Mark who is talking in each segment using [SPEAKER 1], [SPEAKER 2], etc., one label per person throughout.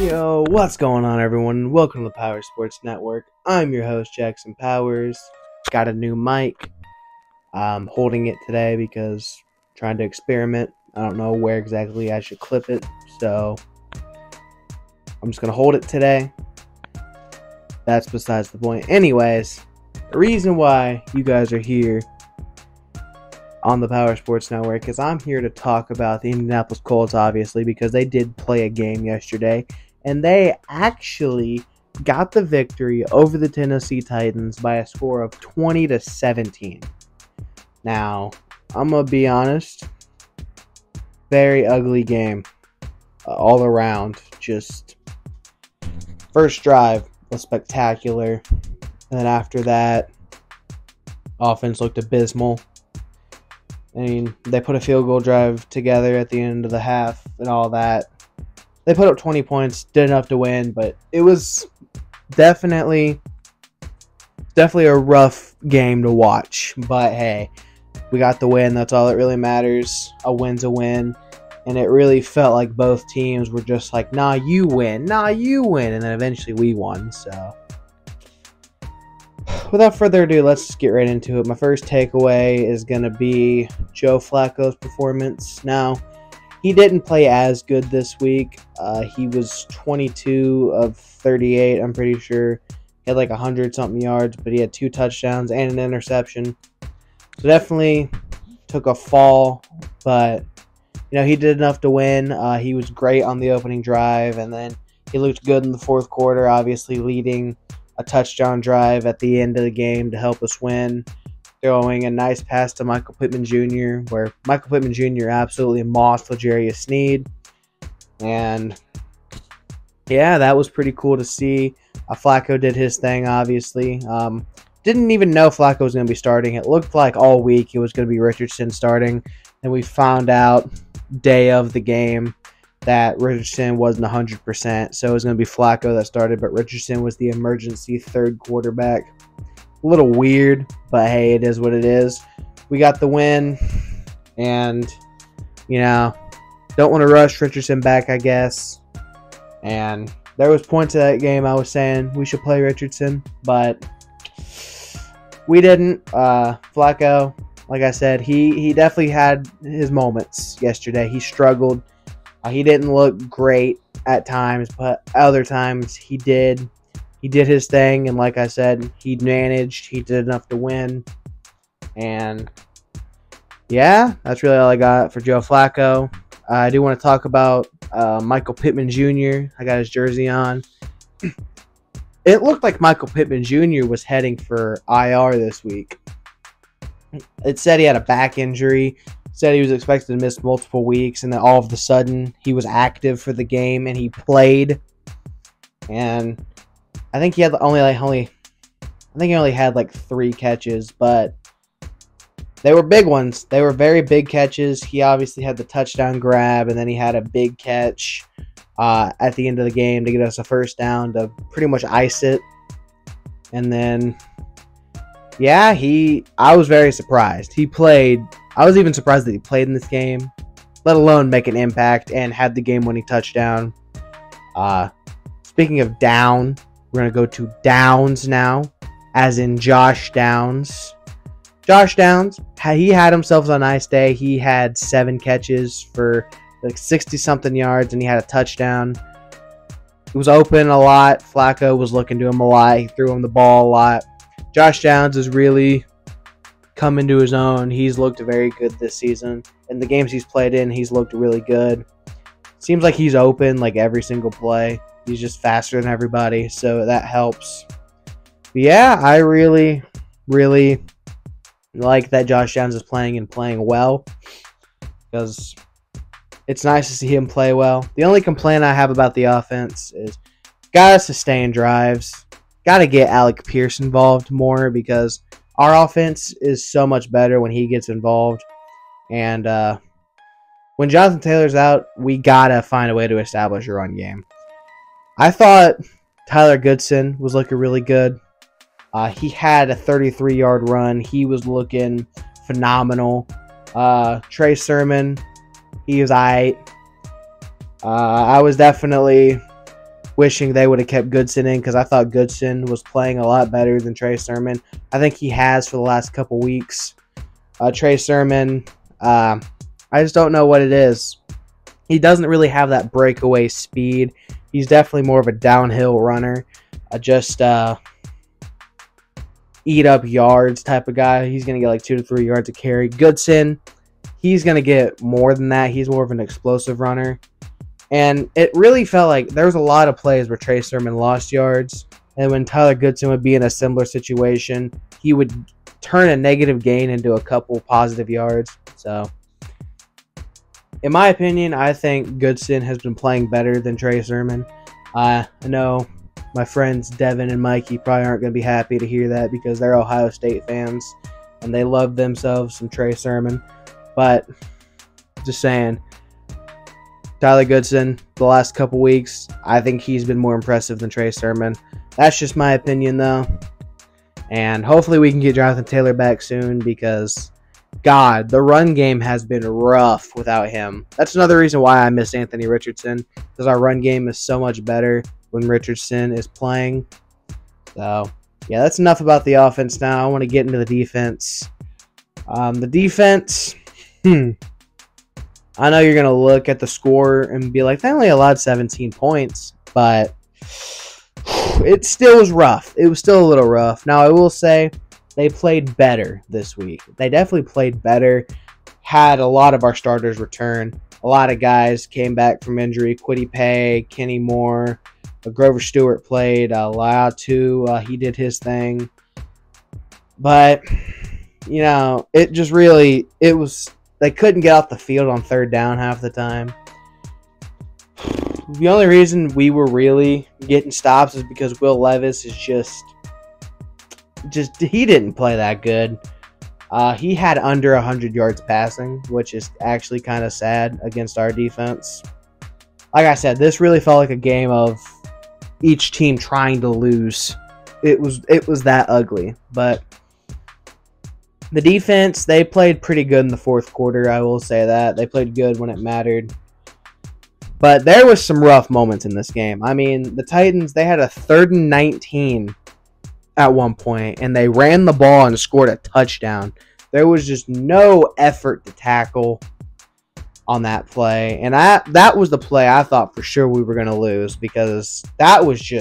[SPEAKER 1] Yo, what's going on, everyone? Welcome to the Power Sports Network. I'm your host, Jackson Powers. Got a new mic. I'm holding it today because I'm trying to experiment. I don't know where exactly I should clip it, so I'm just going to hold it today. That's besides the point. Anyways, the reason why you guys are here on the Power Sports Network is I'm here to talk about the Indianapolis Colts, obviously, because they did play a game yesterday, and they actually got the victory over the Tennessee Titans by a score of 20-17. Now, I'm going to be honest, very ugly game all around. Just first drive was spectacular, and then after that, offense looked abysmal. I mean, they put a field goal drive together at the end of the half and all that. They put up 20 points, did enough to win, but it was definitely a rough game to watch. But hey, we got the win. That's all that really matters. A win's a win. And it really felt like both teams were just like, nah, you win. Nah, you win. And then eventually we won, so without further ado, let's just get right into it. My first takeaway is going to be Joe Flacco's performance. Now, he didn't play as good this week. He was 22 of 38, I'm pretty sure. He had like 100-something yards, but he had 2 touchdowns and an interception. So definitely took a fall, but he did enough to win. He was great on the opening drive, and then he looked good in the fourth quarter, obviously leading a touchdown drive at the end of the game to help us win, throwing a nice pass to Michael Pittman Jr., where Michael Pittman Jr. absolutely mossed L'Jarius Sneed. And yeah, that was pretty cool to see. Flacco did his thing, obviously. Didn't even know Flacco was going to be starting. It looked like all week it was going to be Richardson starting. And we found out day of the game that Richardson wasn't 100%, so it was going to be Flacco that started, but Richardson was the emergency third quarterback. A little weird, but hey, it is what it is. We got the win, and, don't want to rush Richardson back, I guess. And there was points of that game I was saying we should play Richardson, but we didn't. Flacco, like I said, he definitely had his moments yesterday. He struggled. He didn't look great at times, but other times he did. He did his thing, and like I said, he managed. He did enough to win. And yeah, that's really all I got for Joe Flacco. I do want to talk about Michael Pittman Jr. I got his jersey on. It looked like Michael Pittman Jr. was heading for IR this week. It said he had a back injury. Said he was expected to miss multiple weeks, and then all of a sudden he was active for the game and he played. And I think he had only had like 3 catches, but they were big ones. They were very big catches. He obviously had the touchdown grab, and then he had a big catch at the end of the game to get us a first down to pretty much ice it. And then yeah, I was very surprised. He played. I was even surprised that he played in this game, let alone make an impact and had the game-winning touchdown. Speaking of down, we're going to go to Downs now, as in Josh Downs. Josh Downs, he had himself a nice day. He had 7 catches for like 60-something yards, and he had a touchdown. He was open a lot. Flacco was looking to him a lot. He threw him the ball a lot. Josh Downs is really come into his own. He's looked very good this season. In the games he's played in, he's looked really good. Seems like he's open like every single play. He's just faster than everybody, so that helps. But yeah, I really, really like that Josh Downs is playing and playing well, because it's nice to see him play well. The only complaint I have about the offense is gotta sustain drives. Got to get Alec Pierce involved more, because our offense is so much better when he gets involved. And when Jonathan Taylor's out, we got to find a way to establish a run game. I thought Tyler Goodson was looking really good. He had a 33-yard run. He was looking phenomenal. Trey Sermon, he was aight. I was definitely wishing they would have kept Goodson in because I thought Goodson was playing a lot better than Trey Sermon. I think he has for the last couple weeks. Trey Sermon, I just don't know what it is. He doesn't really have that breakaway speed. He's definitely more of a downhill runner. Just eat up yards type of guy. He's going to get like 2 to 3 yards a carry. Goodson, he's going to get more than that. He's more of an explosive runner. And it really felt like there was a lot of plays where Trey Sermon lost yards. And when Tyler Goodson would be in a similar situation, he would turn a negative gain into a couple positive yards. So, in my opinion, I think Goodson has been playing better than Trey Sermon. I know my friends Devin and Mikey probably aren't going to be happy to hear that because they're Ohio State fans and they love themselves some Trey Sermon. But, just saying, Tyler Goodson, the last couple weeks, I think he's been more impressive than Trey Sermon. That's just my opinion, though. And hopefully we can get Jonathan Taylor back soon because, God, the run game has been rough without him. That's another reason why I miss Anthony Richardson, because our run game is so much better when Richardson is playing. So, yeah, that's enough about the offense now. I want to get into the defense. The defense, I know you're going to look at the score and be like, they only allowed 17 points, but it still was rough. It was still a little rough. Now, I will say they played better this week. They definitely played better, had a lot of our starters return. A lot of guys came back from injury. Kwity Paye, Kenny Moore, Grover Stewart played. Laiatu, he did his thing. But, you know, it just really, it was, they couldn't get off the field on third down half the time. The only reason we were really getting stops is because Will Levis is just he didn't play that good. He had under 100 yards passing, which is actually kind of sad against our defense. Like I said, this really felt like a game of each team trying to lose. It was that ugly, but the defense, they played pretty good in the fourth quarter, I will say that. They played good when it mattered. But there was some rough moments in this game. I mean, the Titans, they had a 3rd and 19 at one point, and they ran the ball and scored a touchdown. There was just no effort to tackle on that play. And that was the play I thought for sure we were going to lose because that was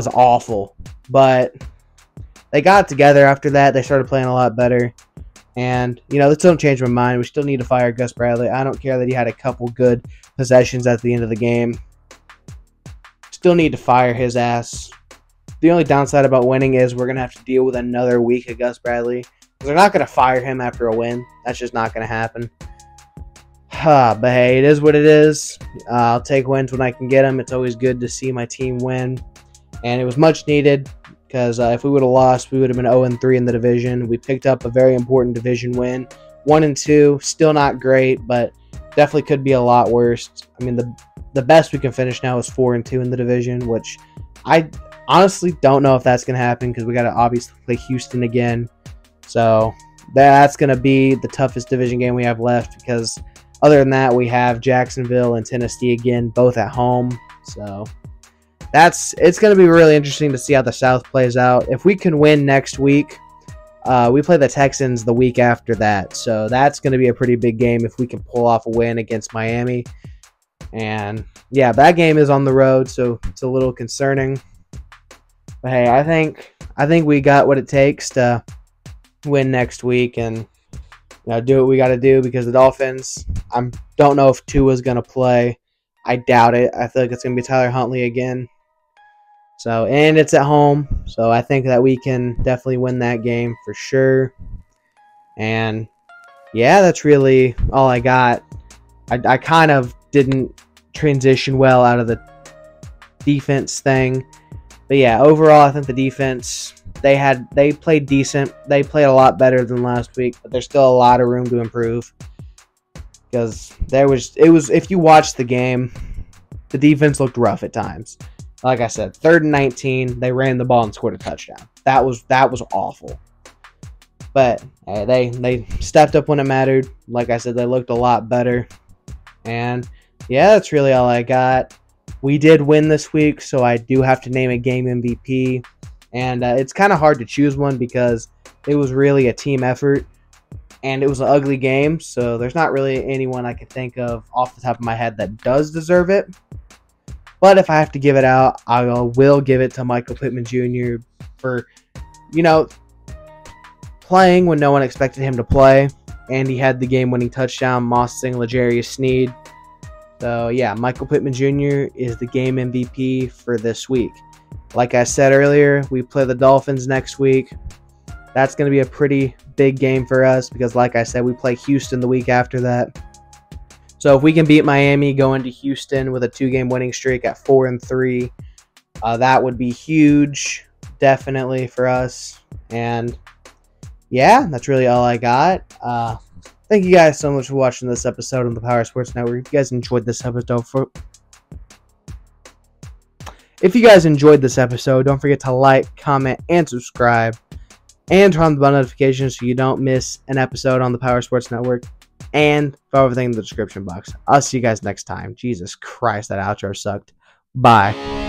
[SPEAKER 1] awful. But they got together after that. They started playing a lot better. And, you know, this don't change my mind. We still need to fire Gus Bradley. I don't care that he had a couple good possessions at the end of the game. Still need to fire his ass. The only downside about winning is we're going to have to deal with another week of Gus Bradley. They're not going to fire him after a win. That's just not going to happen. But hey, it is what it is. I'll take wins when I can get them. It's always good to see my team win. And it was much needed. Because if we would have lost, we would have been 0-3 in the division. We picked up a very important division win. 1-2, still not great, but definitely could be a lot worse. I mean, the best we can finish now is 4-2 in the division, which I honestly don't know if that's going to happen because we got to obviously play Houston again. So that's going to be the toughest division game we have left because other than that, we have Jacksonville and Tennessee again, both at home. So it's going to be really interesting to see how the South plays out. If we can win next week, we play the Texans the week after that. So that's going to be a pretty big game if we can pull off a win against Miami. And yeah, that game is on the road, so it's a little concerning. But hey, I think we got what it takes to win next week and do what we got to do because the Dolphins, I don't know if Tua's going to play. I doubt it. I feel like it's going to be Tyler Huntley again. So, and it's at home, so I think that we can definitely win that game for sure. And yeah, that's really all I got. I kind of didn't transition well out of the defense thing. But yeah, overall, I think the defense, they played decent. They played a lot better than last week, but there's still a lot of room to improve. Because if you watch the game, the defense looked rough at times. Like I said, 3rd and 19, they ran the ball and scored a touchdown. That was awful. But hey, they stepped up when it mattered. Like I said, they looked a lot better. And yeah, that's really all I got. We did win this week, so I do have to name a game MVP. And it's kind of hard to choose one because it was really a team effort. And it was an ugly game, so there's not really anyone I can think of off the top of my head that does deserve it. But if I have to give it out, I will give it to Michael Pittman Jr. for, playing when no one expected him to play. And he had the game-winning touchdown, mossing L'Jarius Sneed. So, yeah, Michael Pittman Jr. is the game MVP for this week. Like I said earlier, we play the Dolphins next week. That's going to be a pretty big game for us because, like I said, we play Houston the week after that. So if we can beat Miami, go into Houston with a 2-game winning streak at 4-3, that would be huge, definitely, for us. And, yeah, that's really all I got. Thank you guys so much for watching this episode on the Power Sports Network. If you guys enjoyed this episode, don't forget to like, comment, and subscribe. And turn on the bell notifications so you don't miss an episode on the Power Sports Network. And follow everything in the description box. I'll see you guys next time. Jesus Christ, that outro sucked. Bye.